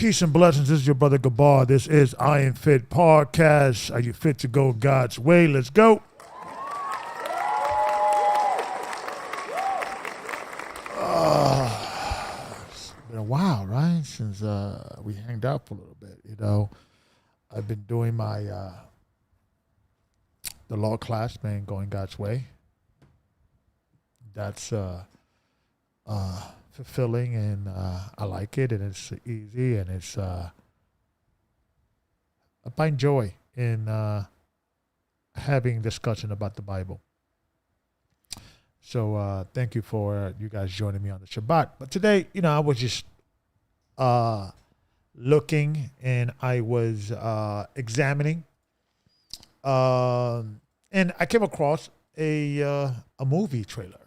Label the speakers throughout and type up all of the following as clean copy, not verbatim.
Speaker 1: Peace and blessings. This is your brother Gabar. This is IAMFITPodcast. Are you fit to go God's way? Let's go. It's been a while, right? Since we hanged out for a little bit. You know, I've been doing my the law class, man, going God's way. That's fulfilling, and I like it, and it's easy, and it's I find joy in having discussion about the Bible. So thank you for you guys joining me on the Shabbat. But today, you know, I was just looking, and I was examining, and I came across a movie trailer.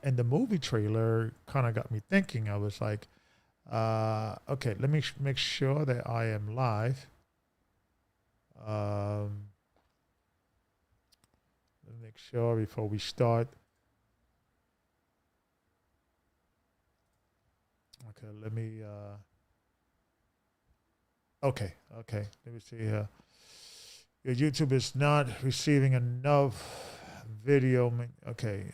Speaker 1: And the movie trailer kind of got me thinking. I was like, okay, let me make sure that I am live. Let me make sure before we start. Okay, let me, okay, let me see here. Your YouTube is not receiving enough video. Okay,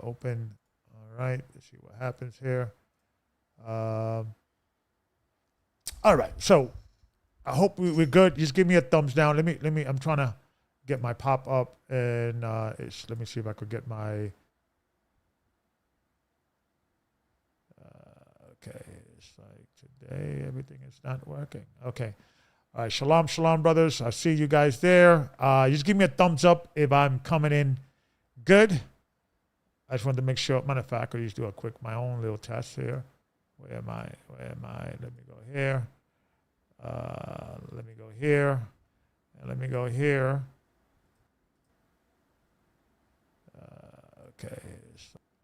Speaker 1: open. All right, let's see what happens here. All right, so I hope we're good. Just give me a thumbs down. Let me. I'm trying to get my pop up, and let me see if I could get my. Okay, it's like today everything is not working. Okay. All right, shalom, brothers. I see you guys there. Just give me a thumbs up if I'm coming in good. I just wanted to make sure. Matter of fact, I could just do my own little test here. Where am I? Let me go here. Let me go here. And let me go here. Okay.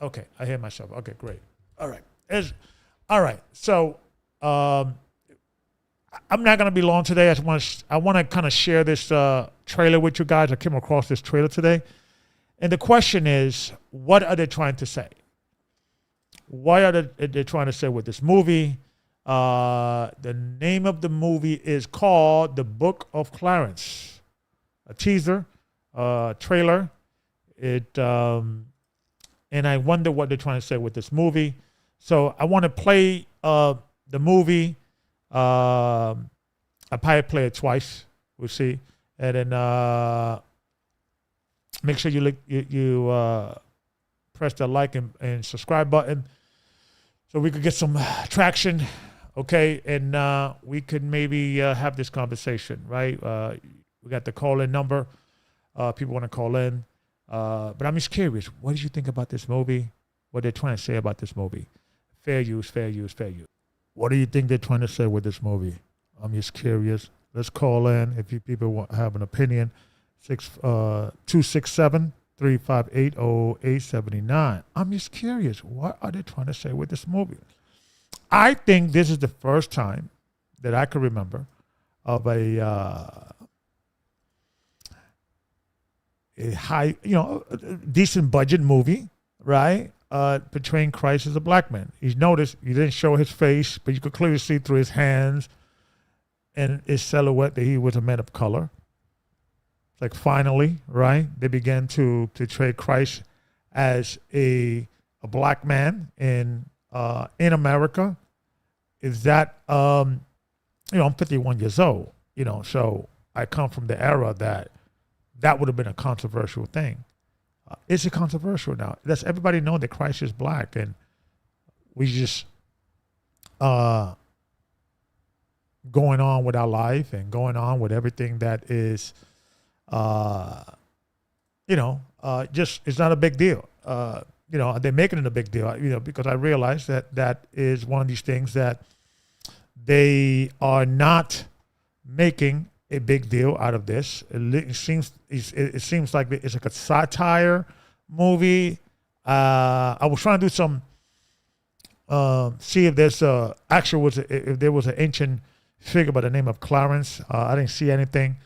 Speaker 1: Okay, I hear myself. Okay, great. All right. All right. So, I'm not going to be long today. I want to kind of share this trailer with you guys. I came across this trailer today. And the question is, what are they trying to say? What are they trying to say with this movie? The name of the movie is called The Book of Clarence. A teaser, trailer. And I wonder what they're trying to say with this movie. So I want to play the movie. I probably play it twice. We'll see, and then make sure you press the like and subscribe button, so we could get some traction. Okay, and we could maybe have this conversation. Right? We got the call-in number. People want to call in, but I'm just curious. What did you think about this movie? What they're trying to say about this movie? Fair use, fair use, fair use. What do you think they're trying to say with this movie? I'm just curious. Let's call in if you people have an opinion. 267-358-0879. I'm just curious. What are they trying to say with this movie? I think this is the first time that I can remember of a high, a decent budget movie, right? Portraying Christ as a black man. You notice you didn't show his face, but you could clearly see through his hands and his silhouette that he was a man of color. Like finally, right? They began to portray Christ as a black man in America. Is that I'm 51 years old, so I come from the era that would have been a controversial thing. Is it controversial now? Does everybody know that Christ is black, and we just going on with our life and going on with everything that is, just it's not a big deal. They're making it a big deal, because I realize that is one of these things that they are not making a big deal out of this. It seems like it's like a satire movie. I was trying to do some see if there's if there was an ancient figure by the name of Clarence. I didn't see anything.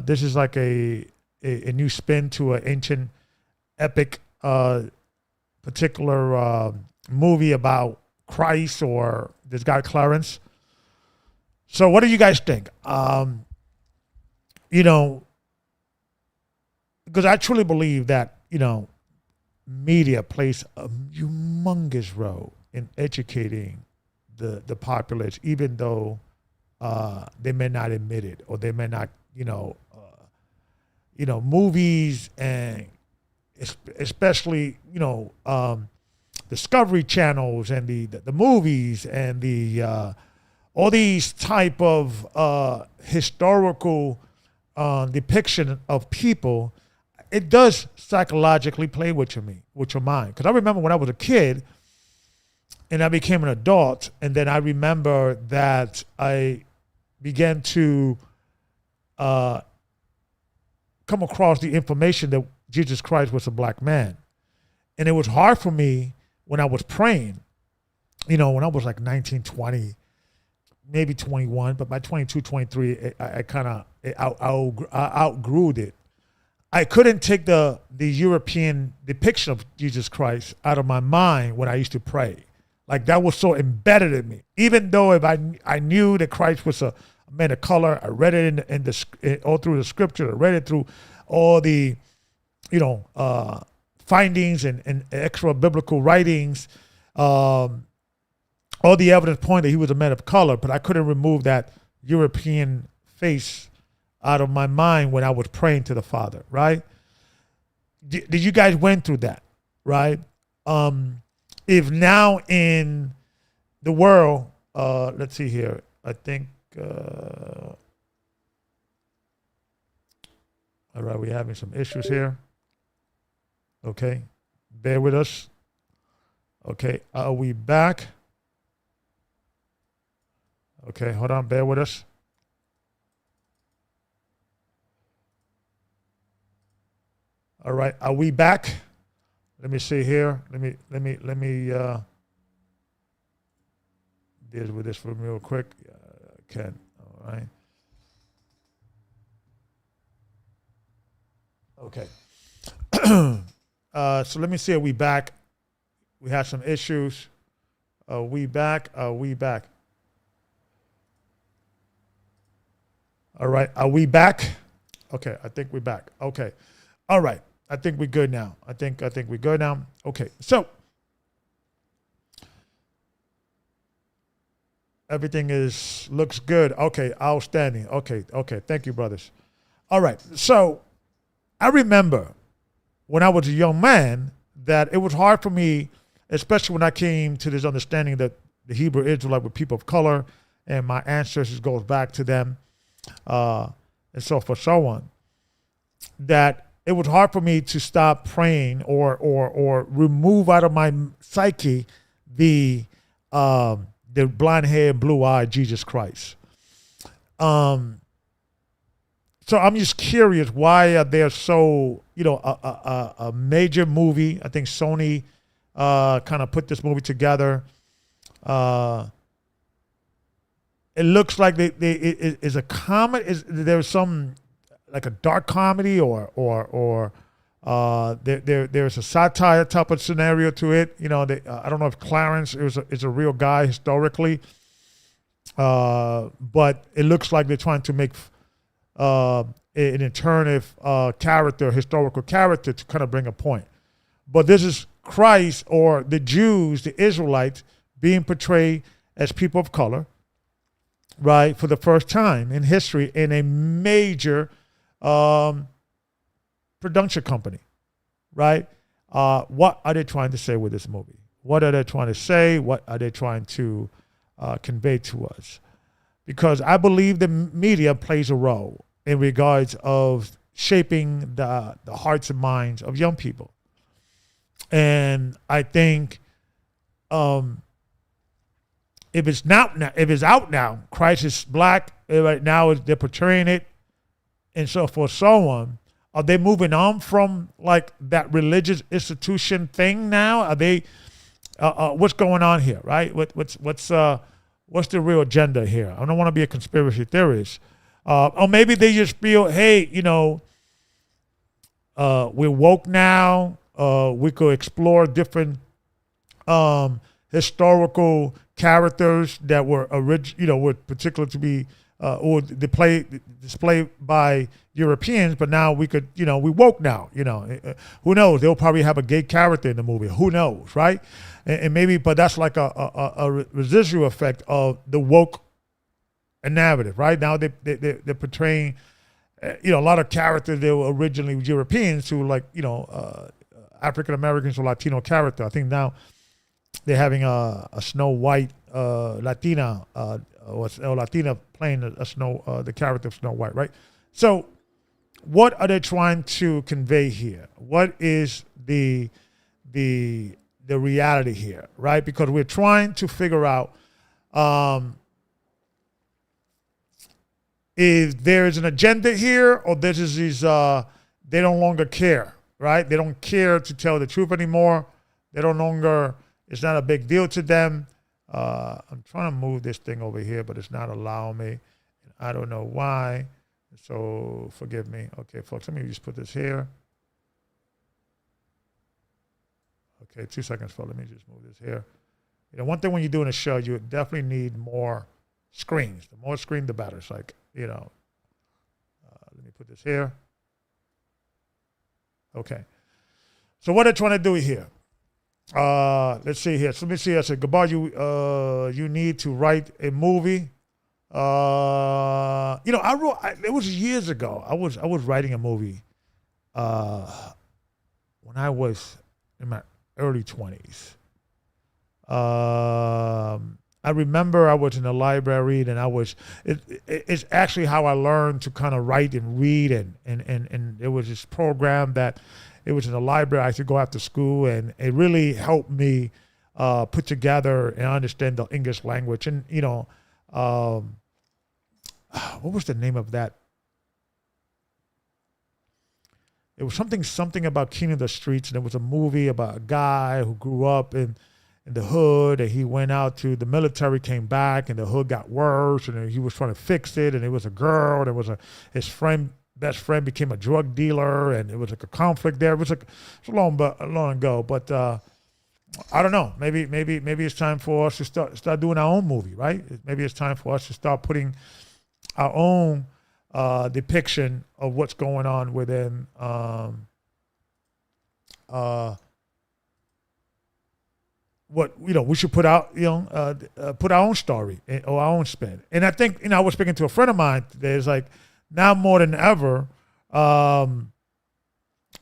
Speaker 1: This is like a new spin to an ancient epic particular movie about Christ or this guy Clarence. So what do you guys think? You know, because I truly believe that, you know, media plays a humongous role in educating the populace, even though they may not admit it, or they may not, movies, and especially, Discovery channels and the movies and the all these type of historical depiction of people. It does psychologically play with your mind. Because I remember when I was a kid and I became an adult, and then I remember that I began to come across the information that Jesus Christ was a black man. And it was hard for me when I was praying, when I was like 19, 20, maybe 21, but by 22, 23, I kind of outgrew it. I couldn't take the European depiction of Jesus Christ out of my mind when I used to pray. Like, that was so embedded in me. Even though if I knew that Christ was a man of color, I read it all through the scripture. I read it through all the, findings and extra biblical writings. All the evidence pointed that he was a man of color, but I couldn't remove that European face out of my mind when I was praying to the Father, right? Did you guys went through that, right? If now in the world, let's see here, I think, all right, we're having some issues here. Okay, bear with us. Okay, are we back? Okay, hold on, bear with us. All right, are we back? Let me see here. Let me deal with this for me real quick. I can. All right. Okay. So let me see. Are we back? We had some issues. Are we back? Are we back? All right. Are we back? Okay. I think we're back. Okay. All right. I think we're good now. I think we're good now. Okay. So everything looks good. Okay. Outstanding. Okay. Thank you, brothers. All right. So I remember when I was a young man that it was hard for me, especially when I came to this understanding that the Hebrew Israelite were people of color and my ancestors goes back to them, and so forth, so on, that it was hard for me to stop praying or remove out of my psyche the blonde-haired, blue-eyed Jesus Christ. So I'm just curious, why are there so, a major movie? I think Sony kind of put this movie together. It looks like it is a comedy. There's some like a dark comedy or there's a satire type of scenario to it. I don't know if Clarence is a real guy historically, but it looks like they're trying to make an alternative character, historical character, to kind of bring a point. But this is Christ, or the Jews, the Israelites, being portrayed as people of color, right, for the first time in history in a major production company, right? What are they trying to say with this movie? What are they trying to say? What are they trying to convey to us? Because I believe the media plays a role in regards of shaping the hearts and minds of young people. And I think if it's out now, Christ is black, right now they're portraying it, and so forth, so on. Are they moving on from like that religious institution thing now? Are they? What's going on here, right? What's the real agenda here? I don't want to be a conspiracy theorist, or maybe they just feel, hey, we're woke now. We could explore different historical characters that were were particular to be or displayed by Europeans, but now we could, we woke now, who knows? They'll probably have a gay character in the movie. Who knows, right? And maybe, but that's like a residual effect of the woke narrative, right? Now they're portraying, a lot of characters that were originally Europeans to African Americans or Latino character. I think now they're having a Snow White Latina or Latina playing the character of Snow White, right? So, what are they trying to convey here? What is the reality here, right? Because we're trying to figure out if there is an agenda here, or this is they no longer care, right? They don't care to tell the truth anymore. They no longer. It's not a big deal to them. I'm trying to move this thing over here, but it's not allowing me. I don't know why. So forgive me. Okay, folks, let me just put this here. Okay, 2 seconds, folks. Let me just move this here. One thing when you're doing a show, you definitely need more screens. The more screen, the better. It's like, let me put this here. Okay. So what they're trying to do here. Let's see here. So let me see. I said, Gabar, you need to write a movie. It was years ago. I was writing a movie when I was in my early 20s. I remember I was in the library, and it's actually how I learned to kind of write and read, and there was this program that it was in the library. I used to go after school, and it really helped me put together and understand the English language. And, what was the name of that? It was something about King of the Streets, and it was a movie about a guy who grew up in the hood, and he went out to the military, came back, and the hood got worse, and he was trying to fix it, and it was a girl, and it was his best friend became a drug dealer, and it was like a conflict there. It was long ago, but I don't know. Maybe it's time for us to start doing our own movie, right? Maybe it's time for us to start putting our own depiction of what's going on within what we should put out, put our own story or our own spin. And I think I was speaking to a friend of mine today. It's like now more than ever,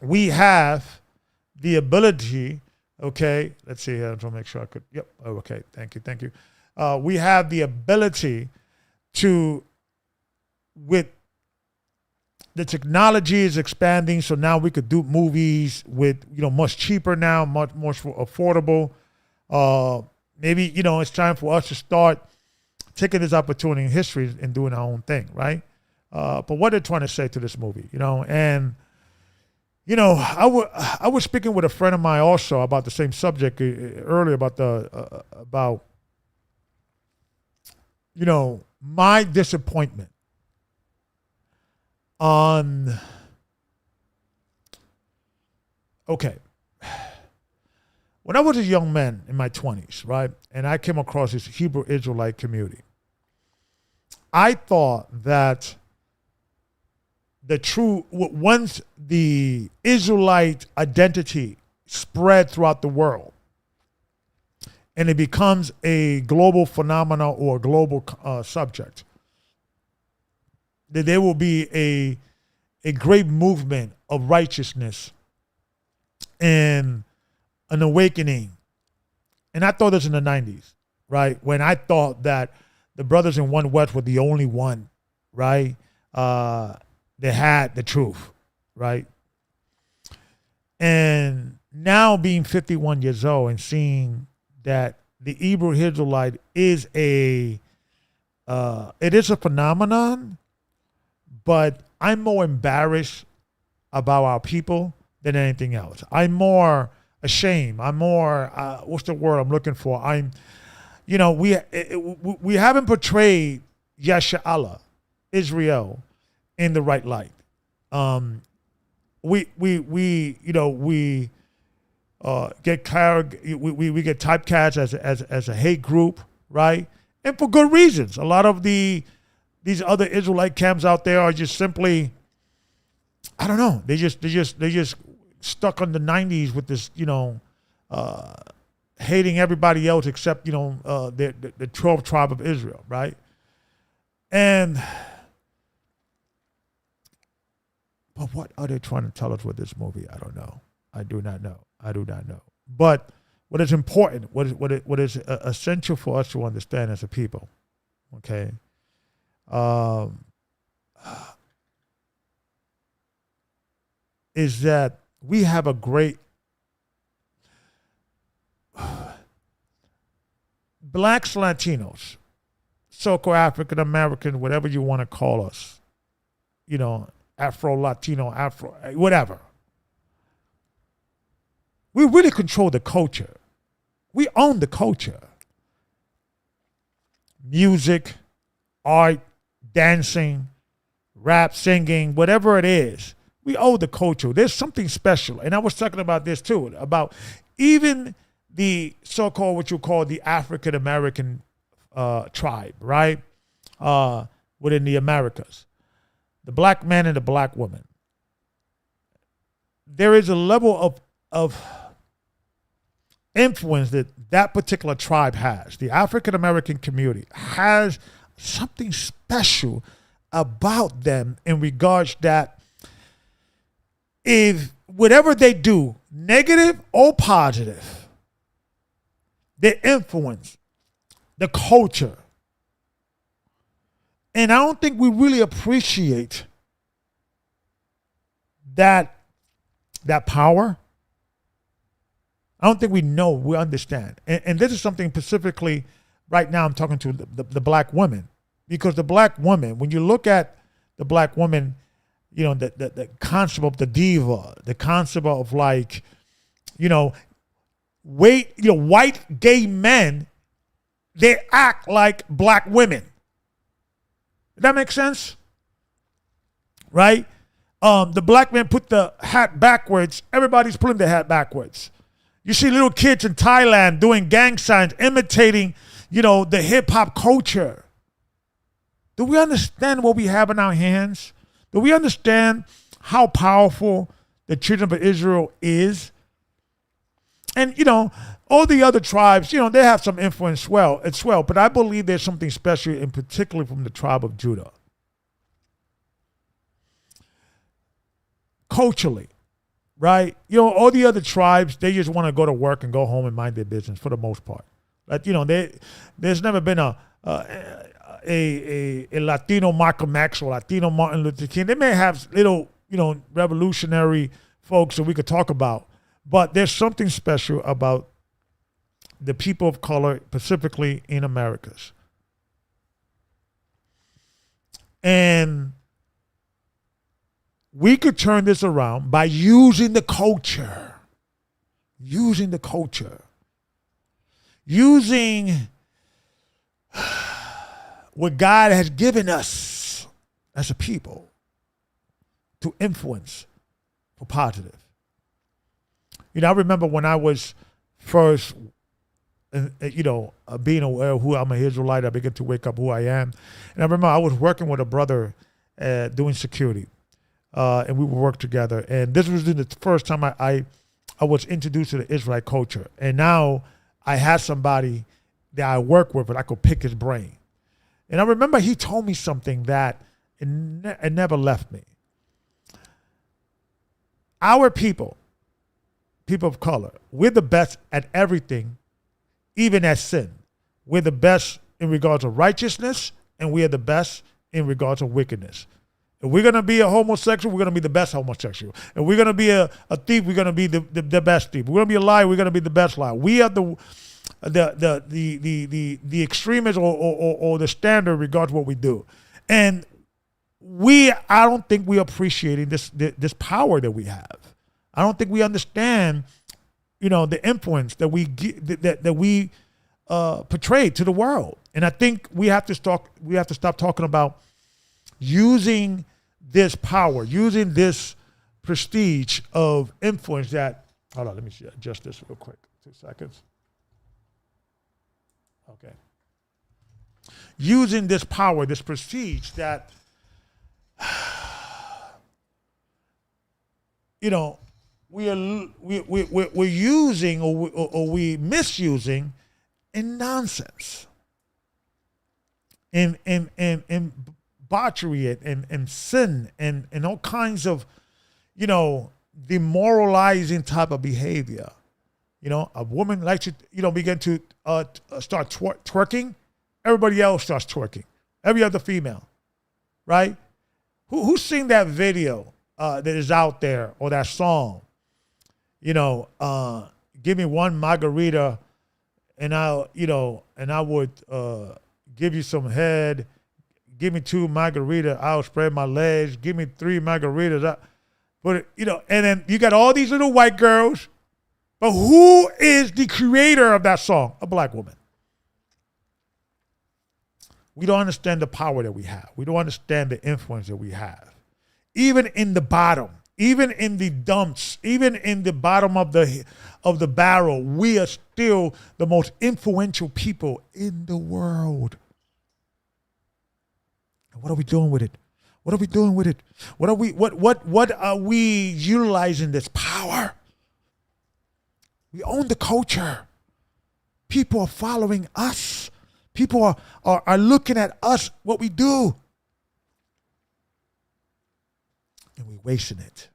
Speaker 1: we have the ability. Okay, let's see here. I'm trying to make sure I could. Yep. Oh, okay. Thank you. We have the ability to, with the technology is expanding, so now we could do movies with much cheaper now, much more affordable. Maybe it's time for us to start taking this opportunity in history and doing our own thing, right? But what they're trying to say to this movie, and I was speaking with a friend of mine also about the same subject earlier about my disappointment on. Okay. When I was a young man in my 20s, right, and I came across this Hebrew Israelite community, I thought that once the Israelite identity spread throughout the world, and it becomes a global phenomenon or a global subject, that there will be a great movement of righteousness and an awakening. And I thought this in the 90s, right? When I thought that the brothers in One West were the only one, right? That had the truth, right? And now being 51 years old and seeing that the Hebrew Israelite is it is a phenomenon, but I'm more embarrassed about our people than anything else. I'm more ashamed. I'm more, what's the word I'm looking for? We haven't portrayed Yasha'Allah, Israel, in the right light. We get we get typecast as a hate group, right? And for good reasons. A lot of these other Israelite camps out there are just simply, I don't know. They just stuck on the 90s with this, hating everybody else except, the 12 tribe of Israel, right? But what are they trying to tell us with this movie? I don't know. I do not know. But what is important, what is essential for us to understand as a people, okay, is that we have a great blacks, Latinos, so-called African American, whatever you want to call us, Afro Latino, Afro, whatever. We really control the culture. We own the culture. Music, art, dancing, rap, singing, whatever it is. We own the culture. There's something special. And I was talking about this too, about even the so-called, what you call the African American tribe, right? Within the Americas. The black man and the black woman. There is a level of influence that particular tribe has. The African American community has something special about them in regards that if whatever they do, negative or positive, they influence the culture. And I don't think we really appreciate that power. I don't think we understand. And this is something specifically, right now I'm talking to the black women. Because the black woman, when you look at the black woman, the concept of the diva, the concept of white gay men, they act like black women. Does that make sense? Right? The black man put the hat backwards. Everybody's putting the hat backwards. You see little kids in Thailand doing gang signs, imitating, the hip hop culture. Do we understand what we have in our hands? Do we understand how powerful the children of Israel is? And, all the other tribes, they have some influence as well. But I believe there's something special, in particular from the tribe of Judah. Culturally. Right? All the other tribes, they just want to go to work and go home and mind their business for the most part. Like, there's never been a Latino Malcolm X or Latino Martin Luther King. They may have little, revolutionary folks that we could talk about, but there's something special about the people of color, specifically in Americas. And we could turn this around by using the culture. Using what God has given us as a people to influence for positive. I remember when I was first, being aware of who I'm an Israelite, I began to wake up who I am. And I remember I was working with a brother doing security. And we would work together. And this was the first time I was introduced to the Israelite culture. And now I had somebody that I work with and I could pick his brain. And I remember he told me something that it never left me. Our people of color, we're the best at everything, even at sin. We're the best in regards to righteousness, and we are the best in regards to wickedness. If we're going to be a homosexual, we're going to be the best homosexual. If we're going to be a thief, we're going to be the best thief. If we're going to be a liar, we're going to be the best liar. We are the extremists or the standard in regards to what we do. And I don't think we're appreciating this power that we have. I don't think we understand, the influence that we portray to the world. And I think we have to stop talking about using this power, using this prestige of influence that Hold on, let me adjust this real quick. 2 seconds. Okay. Using this power, this prestige that, we're using or we misusing in nonsense, in debauchery and sin and all kinds of, demoralizing type of behavior. A woman likes to, begin to start twerking. Everybody else starts twerking. Every other female, right? Who's seen that video that is out there, or that song? Give me one margarita, and I would give you some head. Give me 2 margaritas, I'll spread my legs. Give me 3 margaritas. And then you got all these little white girls. But who is the creator of that song? A black woman. We don't understand the power that we have. We don't understand the influence that we have. Even in the bottom, even in the dumps, even in the bottom of the barrel, we are still the most influential people in the world. And what are we doing with it? What are we doing with it? What are we utilizing this power? We own the culture. People are following us. People are looking at us, what we do. And we're wasting it.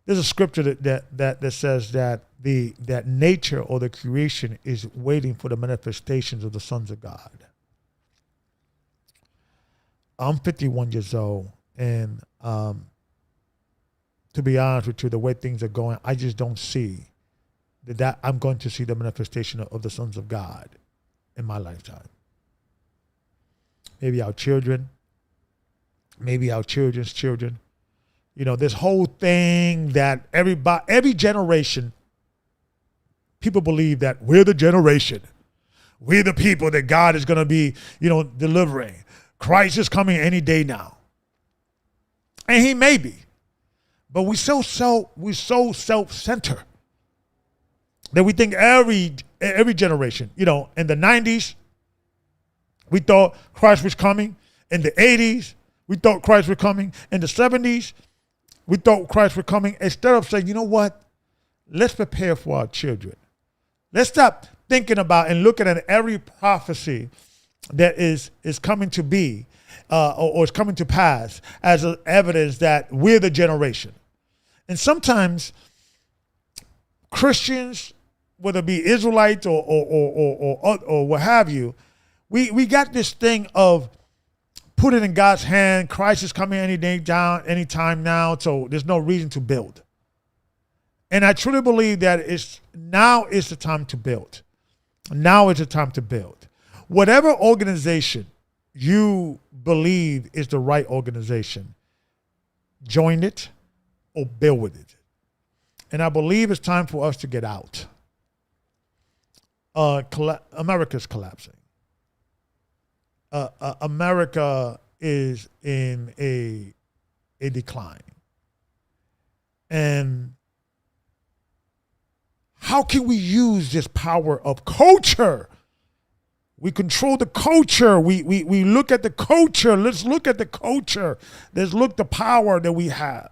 Speaker 1: There's a scripture that says that that nature or the creation is waiting for the manifestations of the sons of God. I'm 51 years old, and to be honest with you, the way things are going, I just don't see that I'm going to see the manifestation of the sons of God in my lifetime. Maybe our children, maybe our children's children. This whole thing that every generation, people believe that we're the generation. We're the people that God is going to be, delivering. Christ is coming any day now. And he may be. But we're so self-centered that we think every generation, in the 90s, we thought Christ was coming. In the 80s, we thought Christ was coming. In the 70s, we thought Christ was coming. Instead of saying, you know what? Let's prepare for our children. Let's stop thinking about and looking at every prophecy that is coming to be or is coming to pass as evidence that we're the generation. And sometimes Christians, whether it be Israelites or what have you, we got this thing of put it in God's hand. Christ is coming anytime now, so there's no reason to build. And I truly believe that now is the time to build. Now is the time to build. Whatever organization you believe is the right organization, join it or build with it. And I believe it's time for us to get out. America's collapsing. America is in a decline. And how can we use this power of culture? We control the culture. We look at the culture. Let's look at the culture. Let's look at the power that we have.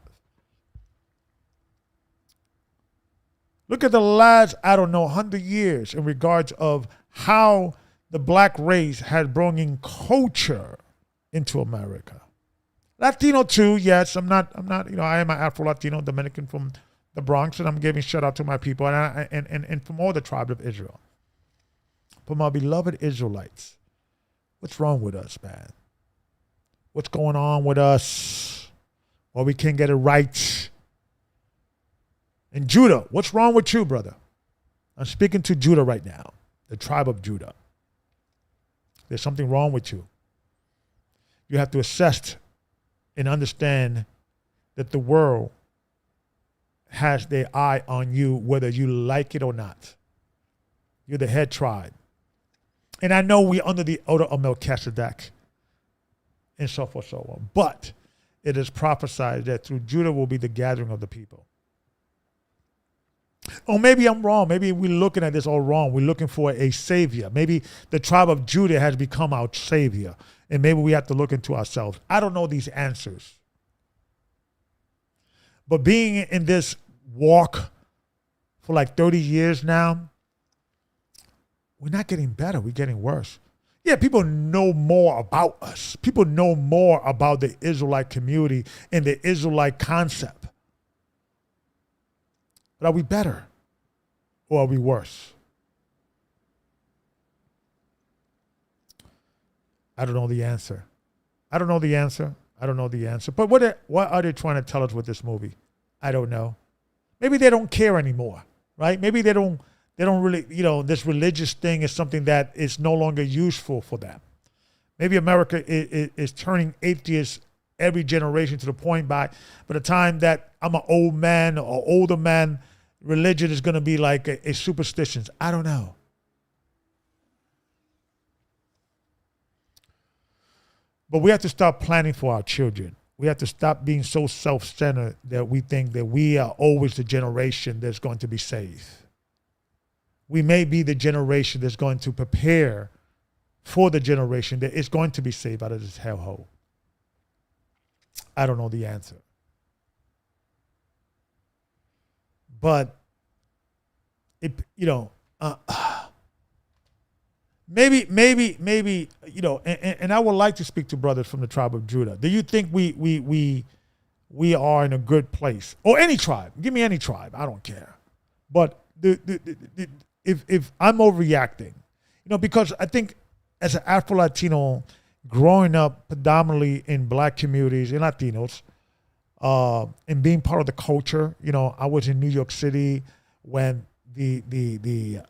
Speaker 1: Look at the last, 100 years in regards of how the black race has brought in culture into America. Latino too, yes. I'm not, I am an Afro-Latino Dominican from the Bronx, and I'm giving shout out to my people and from all the tribe of Israel. But my beloved Israelites, what's wrong with us, man? What's going on with us? Well, we can't get it right. And Judah, what's wrong with you, brother? I'm speaking to Judah right now, the tribe of Judah. There's something wrong with you. You have to assess and understand that the world has their eye on you, whether you like it or not. You're the head tribe. And I know we're under the order of Melchizedek. and so forth, so on. But it is prophesied that through Judah will be the gathering of the people. Or maybe I'm wrong. Maybe we're looking at this all wrong. We're looking for a savior. Maybe the tribe of Judah has become our savior. And maybe we have to look into ourselves. I don't know these answers. But being in this walk for like 30 years now, we're not getting better. We're getting worse. Yeah, people know more about us. People know more about the Israelite community and the Israelite concept. But are we better or are we worse? I don't know the answer. I don't know the answer. But what are they trying to tell us with this movie? I don't know. Maybe they don't care anymore, right? Maybe they don't really, this religious thing is something that is no longer useful for them. Maybe America is turning atheist every generation to the point by the time that I'm an old man or older man, religion is going to be like a superstition. I don't know. But we have to start planning for our children. We have to stop being so self-centered that we think that we are always the generation that's going to be saved. We may be the generation that's going to prepare for the generation that is going to be saved out of this hellhole. I don't know the answer. But, maybe, and I would like to speak to brothers from the tribe of Judah. Do you think we are in a good place? Or any tribe. Give me any tribe. I don't care. But if I'm overreacting, because I think as an Afro-Latino growing up predominantly in black communities and Latinos, and being part of the culture, I was in New York City when the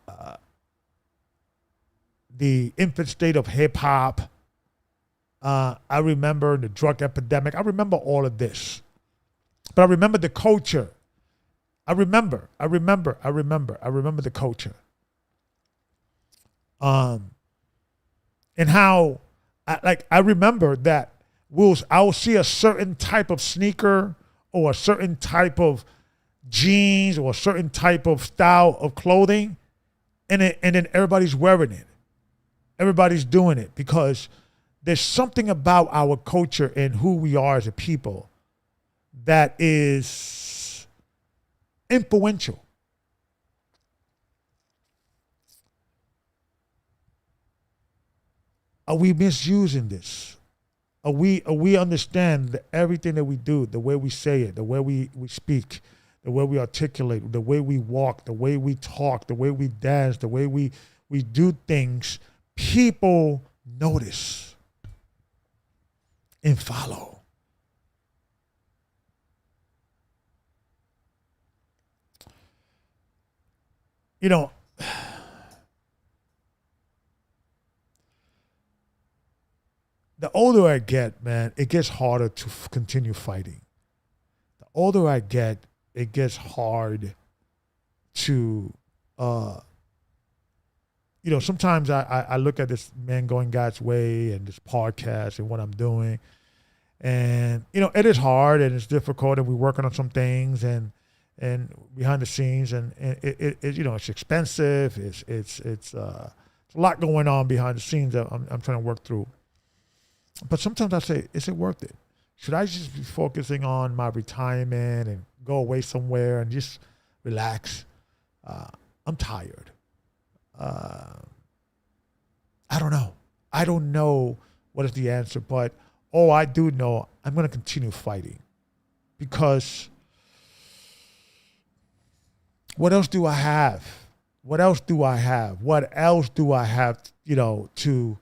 Speaker 1: infant state of hip hop. I remember the drug epidemic. I remember all of this, but I remember the culture. I remember the culture. And how, I remember that I'll see a certain type of sneaker or a certain type of jeans or a certain type of style of clothing, and then everybody's wearing it. Everybody's doing it because there's something about our culture and who we are as a people that is influential. Are we misusing this? Are we understand that everything that we do, the way we say it, the way we speak, the way we articulate, the way we walk, the way we talk, the way we dance, the way we do things, people notice and follow. The older I get, man, it gets harder to continue fighting. The older I get, it gets hard to, sometimes I look at this Man Going God's Way and this podcast and what I'm doing. And, it is hard and it's difficult and we're working on some things and behind the scenes and it's expensive. It's a lot going on behind the scenes that I'm trying to work through. But sometimes I say, is it worth it? Should I just be focusing on my retirement and go away somewhere and just relax? I'm tired. I don't know. I don't know what is the answer, but all I do know, I'm going to continue fighting because what else do I have? What else do I have to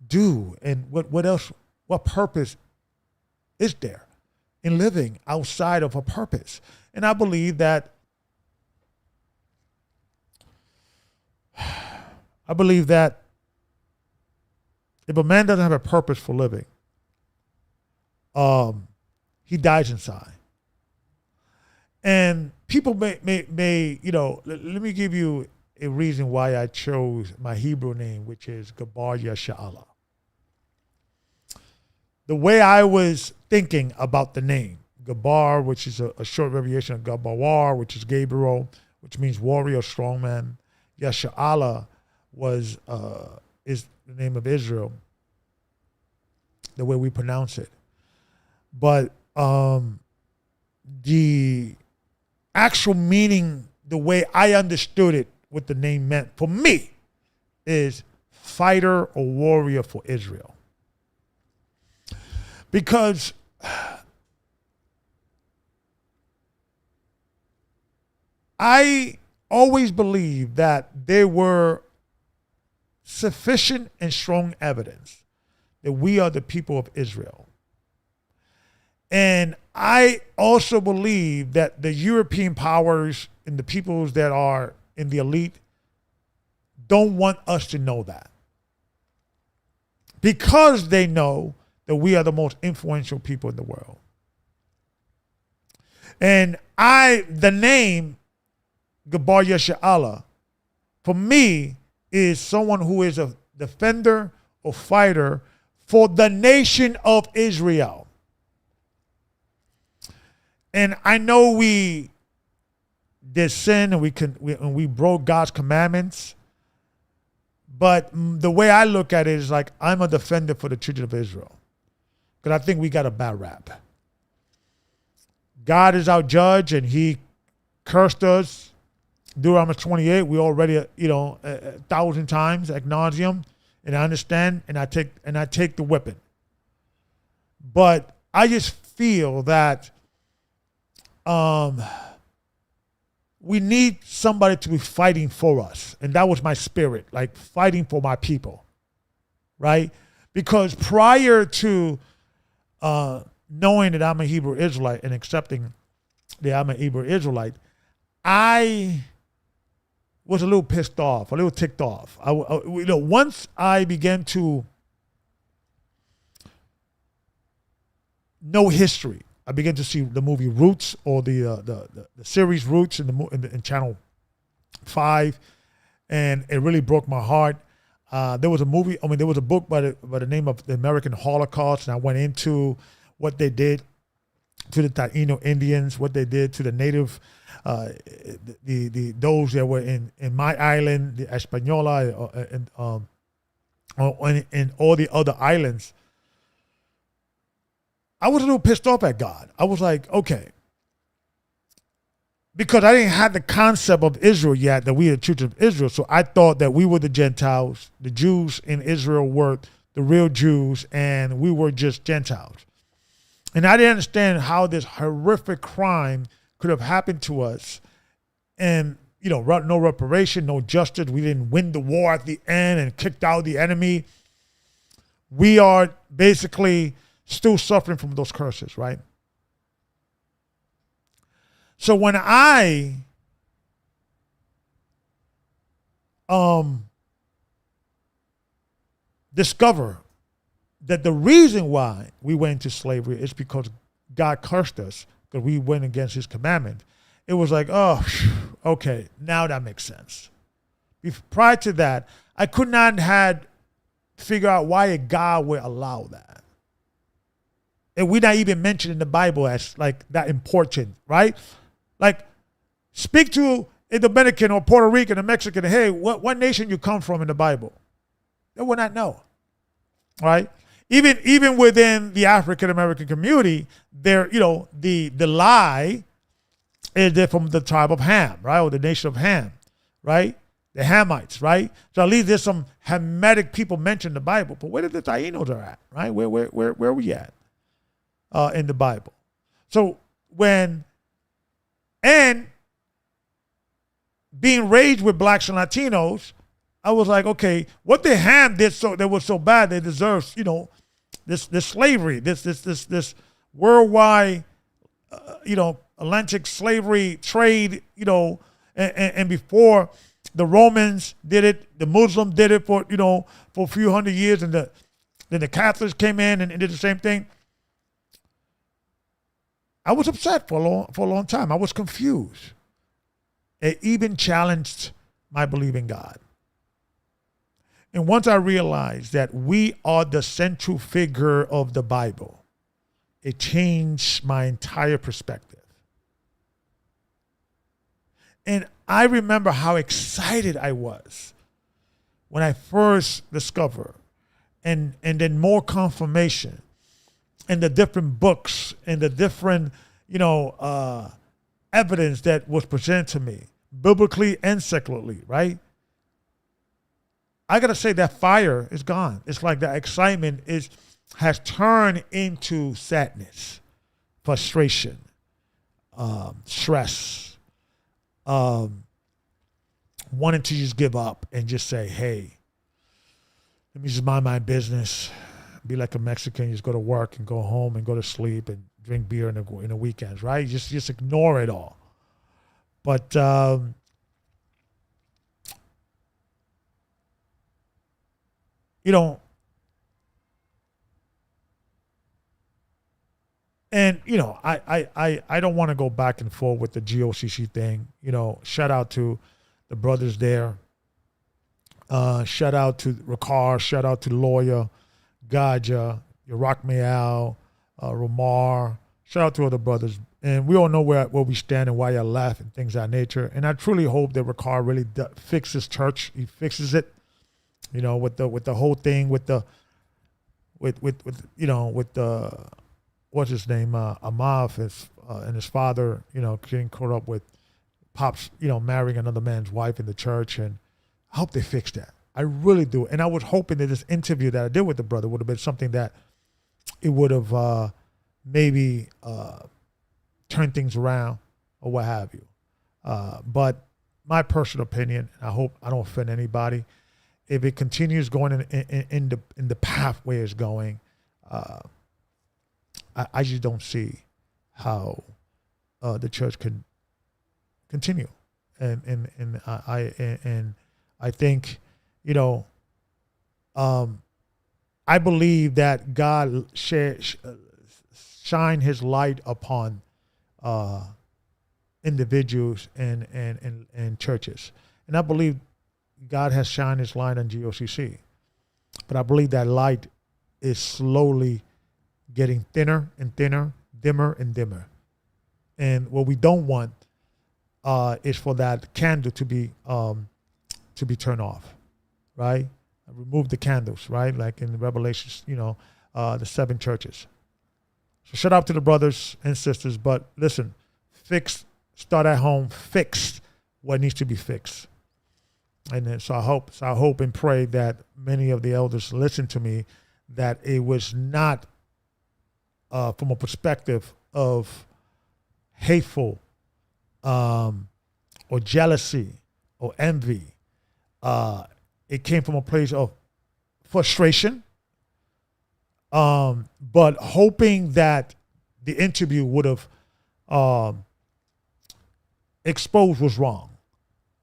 Speaker 1: do? And what else? What purpose is there in living outside of a purpose? And I believe that if a man doesn't have a purpose for living, he dies inside. And people may, let me give you a reason why I chose my Hebrew name, which is Gabar Yasha'Allah. the way I was thinking about the name, Gabar, which is a short variation of Gabawar, which is Gabriel, which means warrior, strongman. Yasha'Allah is the name of Israel, the way we pronounce it. But the actual meaning, the way I understood it, what the name meant for me, is fighter or warrior for Israel. Because I always believed that there were sufficient and strong evidence that we are the people of Israel. And I also believe that the European powers and the peoples that are in the elite don't want us to know that, because they know that we are the most influential people in the world. And the name Gabar Yasha'Allah, for me, is someone who is a defender or fighter for the nation of Israel. And I know we did sin and we broke God's commandments, but the way I look at it is like, I'm a defender for the children of Israel, because I think we got a bad rap. God is our judge, and he cursed us. Deuteronomy 28, we already, 1,000 times ad nauseum, and I understand, and I take the whipping. But I just feel that we need somebody to be fighting for us, and that was my spirit, like fighting for my people, right? Because prior to knowing that I'm a Hebrew Israelite and accepting that I'm a Hebrew Israelite, I was a little pissed off, a little ticked off. Once I began to know history, I began to see the movie Roots, or the series Roots in Channel 5, and it really broke my heart. There was a book by the name of the American Holocaust, and I went into what they did to the Taino Indians, what they did to the native, those that were in my island, the Española, and all the other islands. I was a little pissed off at God. I was like, okay, because I didn't have the concept of Israel yet, that we are the children of Israel. So I thought that we were the Gentiles, the Jews in Israel were the real Jews, and we were just Gentiles. And I didn't understand how this horrific crime could have happened to us, and no reparation, no justice. We didn't win the war at the end and kicked out the enemy. We are basically still suffering from those curses, right? So when I discover that the reason why we went into slavery is because God cursed us, because we went against his commandment, it was like, oh, okay, now that makes sense. Prior to that, I could not figure out why a God would allow that. And we're not even mentioned in the Bible as like that important, right? Like, speak to a Dominican or Puerto Rican or Mexican, hey, what nation you come from in the Bible? They will not know, right? Even within the African American community, there, the lie is they're from the tribe of Ham, right, or the nation of Ham, right? The Hamites, right? So at least there's some Hamitic people mentioned in the Bible, but where did the Tainos are at, right? Where are we at in the Bible? So and being raised with blacks and Latinos, I was like, okay, what the Ham did that was so bad, they deserve, this slavery, this worldwide, Atlantic slavery trade, and before the Romans did it, the Muslims did it for a few hundred years, and then the Catholics came in and did the same thing. I was upset for a long time. I was confused. It even challenged my belief in God. And once I realized that we are the central figure of the Bible, it changed my entire perspective. And I remember how excited I was when I first discovered, and then more confirmation, and the different books and the different, evidence that was presented to me, biblically and secularly, right? I gotta say that fire is gone. It's like that excitement has turned into sadness, frustration, stress, wanting to just give up and just say, hey, let me just mind my business, be like a Mexican, just go to work and go home and go to sleep and drink beer in the weekends, right? Just ignore it all. But and I don't want to go back and forth with the GOCC thing. Shout out to the brothers there. Shout out to Ricard. Shout out to Lawyer, Gaja, Iraq Meal, Ramar. Shout out to other brothers. And we all know where we stand and why you're laughing, things of that nature. And I truly hope that Ricard really fixes church. He fixes it, with the whole thing, with the what's his name, Amav, and his father, getting caught up with Pops, marrying another man's wife in the church. And I hope they fix that. I really do. And I was hoping that this interview that I did with the brother would have been something that it would have maybe turned things around or what have you. But my personal opinion, I hope I don't offend anybody, if it continues going in the pathway it's going, I just don't see how the church can continue. And I think, I believe that God shine his light upon individuals and churches. And I believe God has shined his light on GOCC. But I believe that light is slowly getting thinner and thinner, dimmer and dimmer. And what we don't want is for that candle to be turned off, right? Remove the candles, right? Like in Revelations, the 7 churches. So shout out to the brothers and sisters, but listen, start at home, fix what needs to be fixed. And then, so I hope and pray that many of the elders listen to me, that it was not from a perspective of hateful or jealousy or envy. It came from a place of frustration, but hoping that the interview would have exposed what's wrong.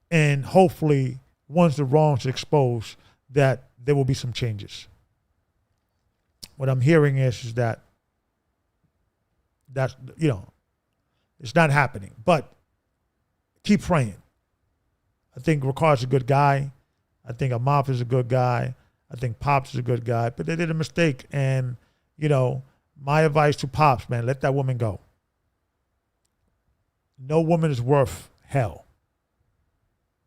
Speaker 1: And hopefully, once the wrong's exposed, that there will be some changes. What I'm hearing is that it's not happening. But keep praying. I think Ricard's a good guy. I think Amav is a good guy. I think Pops is a good guy. But they did a mistake. And, my advice to Pops, man, let that woman go. No woman is worth hell.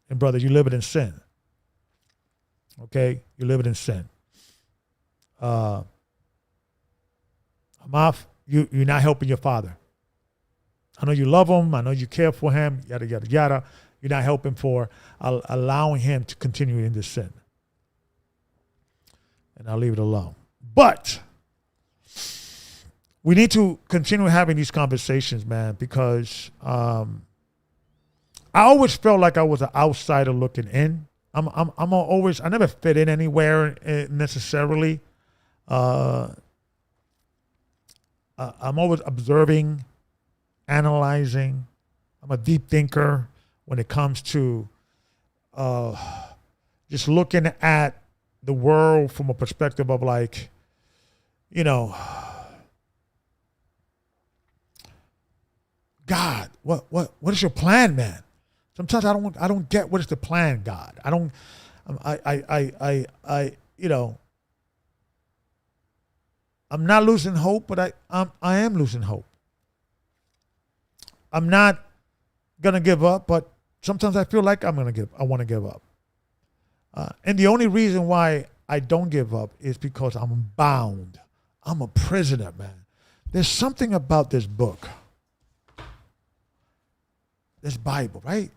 Speaker 1: And brother, you live it in sin. Okay? You live it in sin. Amav, you're not helping your father. I know you love him. I know you care for him, yada, yada, yada. You're not helping for allowing him to continue in this sin. And I'll leave it alone. But we need to continue having these conversations, man, because I always felt like I was an outsider looking in. I never fit in anywhere necessarily. I'm always observing, analyzing. I'm a deep thinker when it comes to just looking at the world from a perspective of like, God, what is your plan, man? Sometimes I don't get what is the plan, God. I don't You know, I'm not losing hope, but I am losing hope. I'm not gonna give up, but sometimes I feel like I want to give up. And the only reason why I don't give up is because I'm bound. I'm a prisoner, man. There's something about this book, this Bible, right?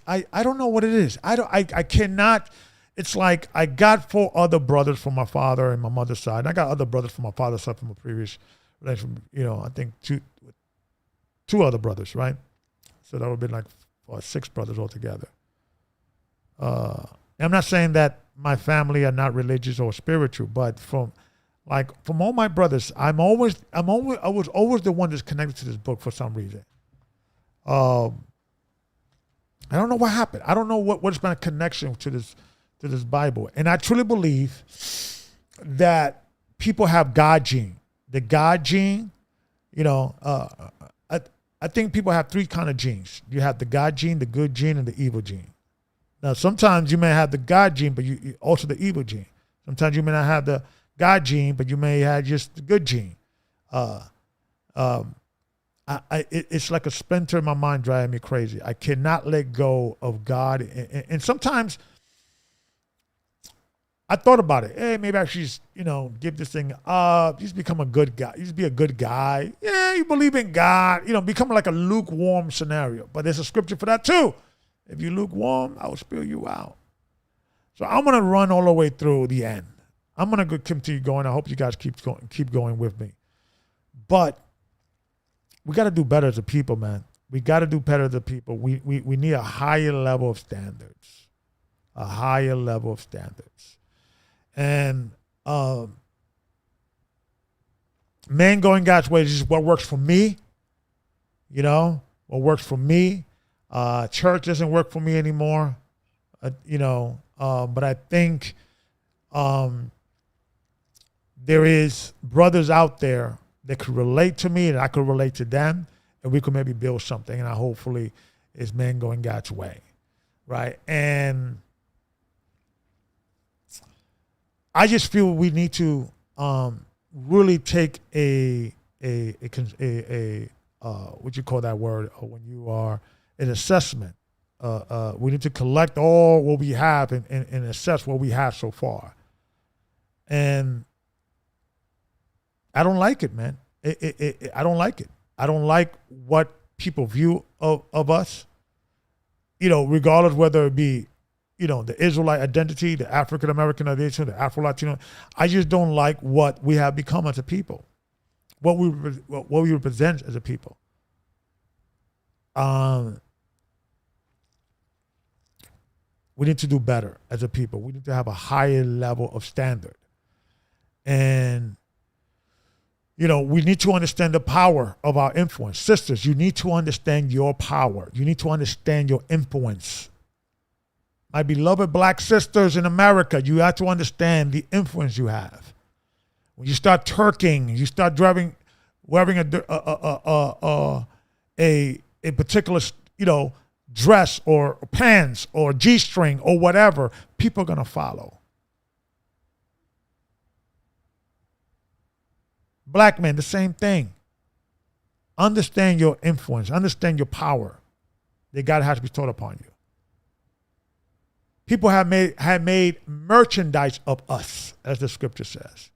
Speaker 1: I don't know what it is. I cannot. It's like I got 4 other brothers from my father and my mother's side. And I got other brothers from my father's side from a previous relationship. I think two other brothers, right? So that would have been like 6 brothers altogether. I'm not saying that my family are not religious or spiritual, but from all my brothers, I was always the one that's connected to this book for some reason. I don't know what happened. I don't know what's my connection to this Bible. And I truly believe that people have God gene. The God gene, I think people have 3 kind of genes. You have the God gene, the good gene, and the evil gene. Now, sometimes you may have the God gene, but you also the evil gene. Sometimes you may not have the God gene, but you may have just the good gene. It's like a splinter in my mind driving me crazy. I cannot let go of God. And sometimes I thought about it. Hey, maybe I should just, give this thing up. Just become a good guy. Just be a good guy. Yeah, you believe in God. Become like a lukewarm scenario. But there's a scripture for that too. If you lukewarm, I will spill you out. So I'm going to run all the way through the end. I'm going to continue going. I hope you guys keep going with me. But we got to do better as a people, man. We got to do better as a people. We need a higher level of standards. A higher level of standards. And man going God's way is just what works for me. What works for me. Church doesn't work for me anymore. But I think there is brothers out there that could relate to me and I could relate to them, and we could maybe build something. And hopefully is men going God's way, right? And I just feel we need to really take a what you call that word when you are an assessment. We need to collect all what we have and assess what we have so far. And I don't like it, man. I don't like it. I don't like what people view of us, regardless whether it be, the Israelite identity, the African American identity, the Afro-Latino. I just don't like what we have become as a people, what we represent as a people. We need to do better as a people. We need to have a higher level of standard. And, we need to understand the power of our influence. Sisters, you need to understand your power. You need to understand your influence. My beloved black sisters in America, you have to understand the influence you have. When you start twerking, you start wearing a particular, dress or pants or G-string or whatever, people are going to follow. Black men, the same thing. Understand your influence. Understand your power that God has bestowed upon you. People have made merchandise of us, as the scripture says.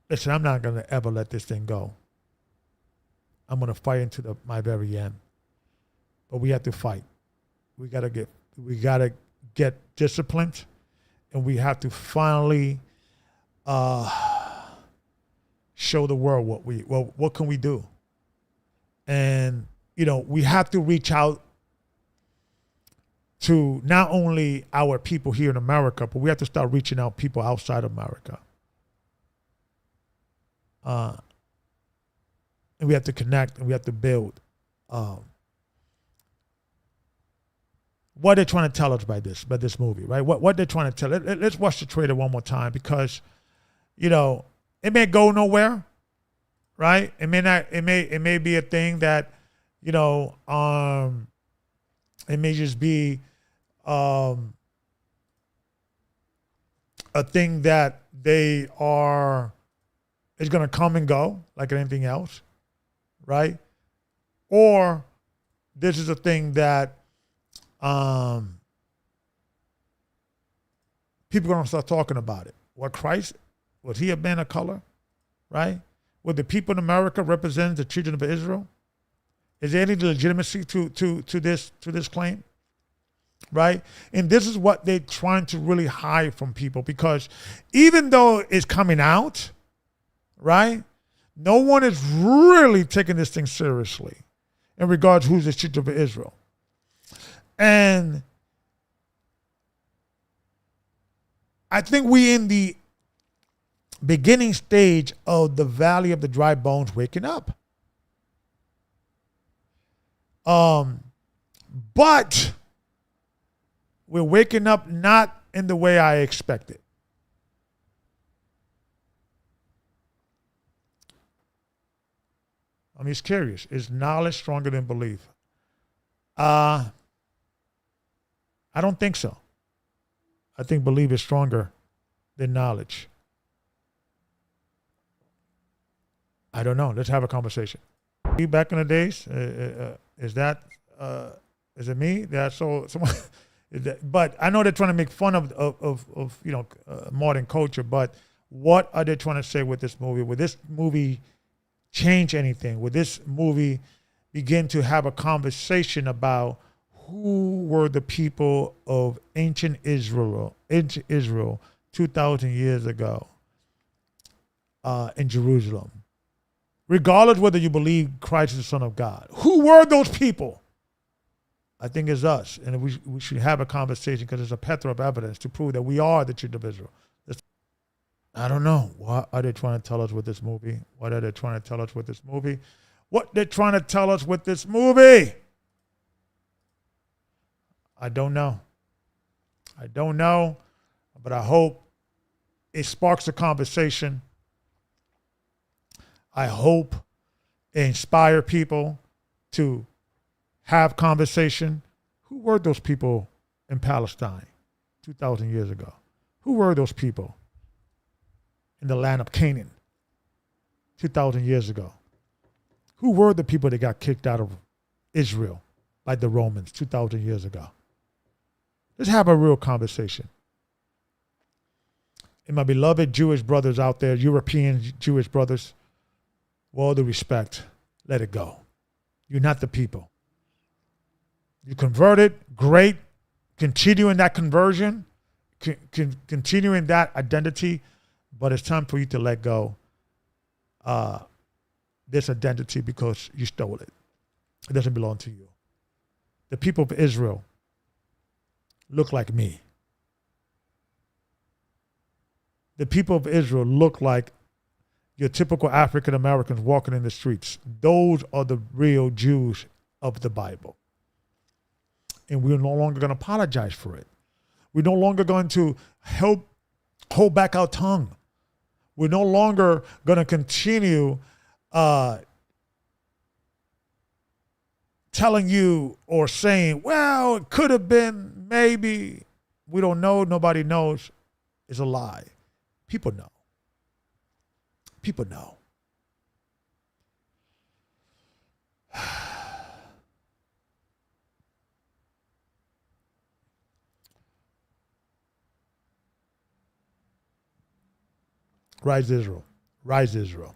Speaker 1: Listen, I'm not going to ever let this thing go. I'm going to fight into my very end. But we have to fight. We got to get disciplined, and we have to finally show the world what can we do. And we have to reach out to not only our people here in America, but we have to start reaching out people outside America. And we have to connect, and we have to build. What they're trying to tell us by this movie, right? What they're trying to tell. Let's watch the trailer one more time, because, it may go nowhere, right? It may be a thing that, you know, it may just be um, a thing that they are is going to come and go like anything else, right? Or this is a thing that people are going to start talking about it. What Christ, would he have been a color, right? Would the people in America represent the children of Israel? Is there any legitimacy to this claim, right? And this is what they're trying to really hide from people, because even though it's coming out, right, no one is really taking this thing seriously in regards to who's the children of Israel. And I think we in the beginning stage of the valley of the dry bones waking up. But we're waking up not in the way I expected. I'm just curious. Is knowledge stronger than belief? I don't think so. I think belief is stronger than knowledge. I don't know. Let's have a conversation. Back in the days, is it me? That so someone. But I know they're trying to make fun of modern culture. But what are they trying to say with this movie? Would this movie change anything? Would this movie begin to have a conversation about who were the people of ancient Israel 2,000 years ago in Jerusalem? Regardless whether you believe Christ is the Son of God, who were those people? I think it's us, and we should have a conversation, because there's a plethora of evidence to prove that we are the children of Israel. I don't know. What are they trying to tell us with this movie? What are they trying to tell us with this movie? What they're trying to tell us with this movie? I don't know. I don't know, but I hope it sparks a conversation. I hope it inspires people to have conversation. Who were those people in Palestine 2,000 years ago? Who were those people in the land of Canaan 2,000 years ago? Who were the people that got kicked out of Israel by the Romans 2,000 years ago? Let's have a real conversation. And my beloved Jewish brothers out there, European Jewish brothers, with all due respect, let it go. You're not the people. You converted, great. Continue in that conversion, continue in that identity, but it's time for you to let go this identity, because you stole it. It doesn't belong to you. The people of Israel look like me. The people of Israel look like your typical African Americans walking in the streets. Those are the real Jews of the Bible. And we're no longer going to apologize for it. We're no longer going to hold back our tongue. We're no longer going to continue telling you or saying, well, it could have been, maybe. We don't know. Nobody knows. It's a lie. People know. People know. Rise Israel. Rise Israel.